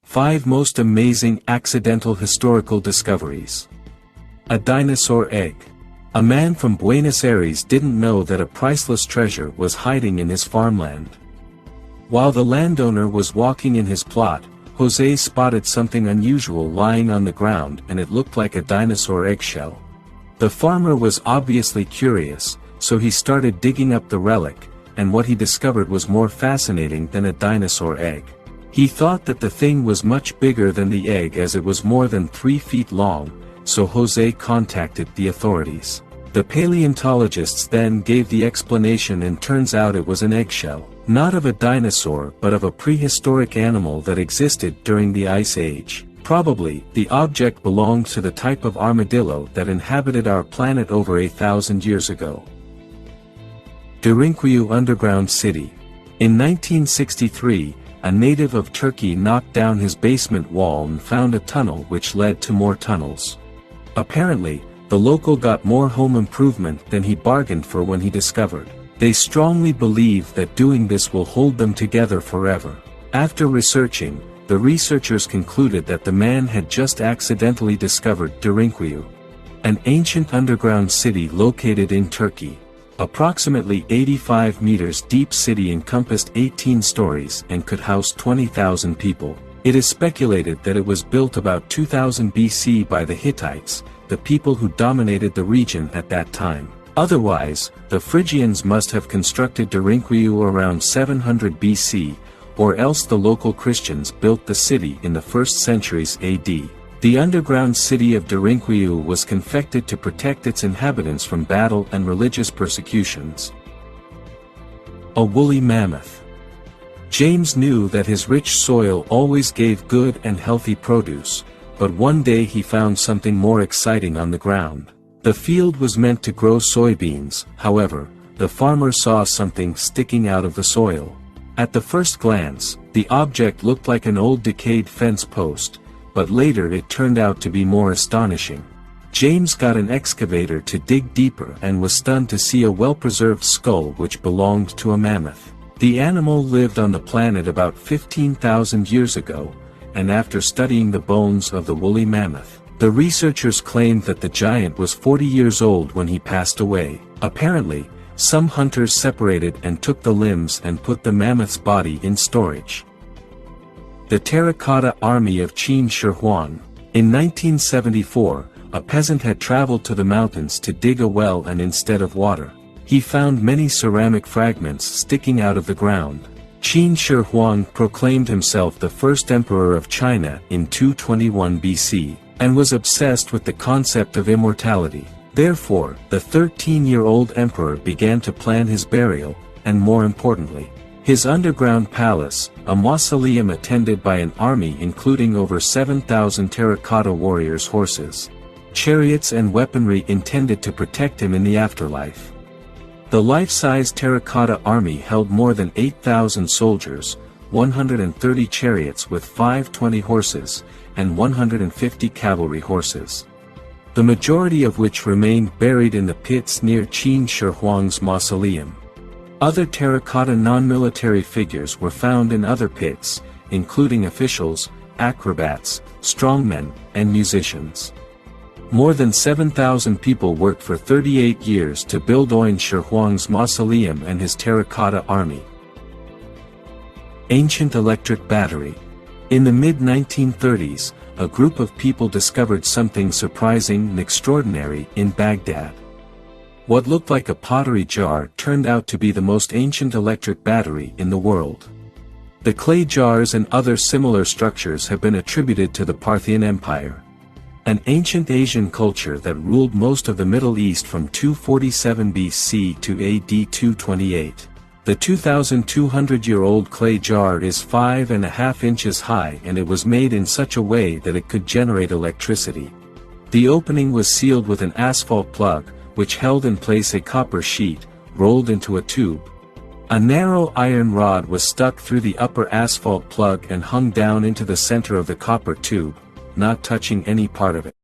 5 Most Amazing Accidental Historical Discoveries. A dinosaur egg. A man from Buenos Aires didn't know that a priceless treasure was hiding in his farmland. While the landowner was walking in his plot, Jose spotted something unusual lying on the ground, and it looked like a dinosaur eggshell. The farmer was obviously curious, so he started digging up the relic, and what he discovered was more fascinating than a dinosaur egg. He thought that the thing was much bigger than the egg, as it was more than 3 feet long, so Jose contacted the authorities. The paleontologists then gave the explanation, and turns out it was an eggshell, not of a dinosaur but of a prehistoric animal that existed during the Ice Age. Probably, the object belonged to the type of armadillo that inhabited our planet over 1,000 years ago. Derinkuyu Underground City. In 1963, a native of Turkey knocked down his basement wall and found a tunnel which led to more tunnels. Apparently, the local got more home improvement than he bargained for when he discovered. They strongly believe that doing this will hold them together forever. After researching, the researchers concluded that the man had just accidentally discovered Derinkuyu, an ancient underground city located in Turkey. Approximately 85 meters deep city encompassed 18 stories and could house 20,000 people. It is speculated that it was built about 2000 BC by the Hittites, the people who dominated the region at that time. Otherwise, the Phrygians must have constructed Derinkuyu around 700 BC, or else the local Christians built the city in the 1st centuries AD. The underground city of Derinkuyu was confected to protect its inhabitants from battle and religious persecutions. A woolly mammoth. James knew that his rich soil always gave good and healthy produce, but one day he found something more exciting on the ground. The field was meant to grow soybeans. However, the farmer saw something sticking out of the soil. At the first glance, the object looked like an old decayed fence post, but later it turned out to be more astonishing. James got an excavator to dig deeper and was stunned to see a well-preserved skull which belonged to a mammoth. The animal lived on the planet about 15,000 years ago, and after studying the bones of the woolly mammoth, the researchers claimed that the giant was 40 years old when he passed away. Apparently, some hunters separated and took the limbs and put the mammoth's body in storage. The Terracotta Army of Qin Shi Huang. In 1974, a peasant had traveled to the mountains to dig a well, and instead of water, he found many ceramic fragments sticking out of the ground. Qin Shi Huang proclaimed himself the first emperor of China in 221 BC, and was obsessed with the concept of immortality. Therefore, the 13-year-old emperor began to plan his burial, and more importantly, his underground palace, a mausoleum attended by an army including over 7,000 terracotta warriors' horses, chariots and weaponry intended to protect him in the afterlife. The life-size terracotta army held more than 8,000 soldiers, 130 chariots with 520 horses, and 150 cavalry horses, the majority of which remained buried in the pits near Qin Shi Huang's mausoleum. Other terracotta non-military figures were found in other pits, including officials, acrobats, strongmen, and musicians. More than 7,000 people worked for 38 years to build Qin Shi Huang's mausoleum and his terracotta army. Ancient electric battery. In the mid-1930s, a group of people discovered something surprising and extraordinary in Baghdad. What looked like a pottery jar turned out to be the most ancient electric battery in the world. The clay jars and other similar structures have been attributed to the Parthian Empire, an ancient Asian culture that ruled most of the Middle East from 247 BC to AD 228. The 2,200-year-old clay jar is 5.5 inches high, and it was made in such a way that it could generate electricity. The opening was sealed with an asphalt plug, which held in place a copper sheet, rolled into a tube. A narrow iron rod was stuck through the upper asphalt plug and hung down into the center of the copper tube, not touching any part of it.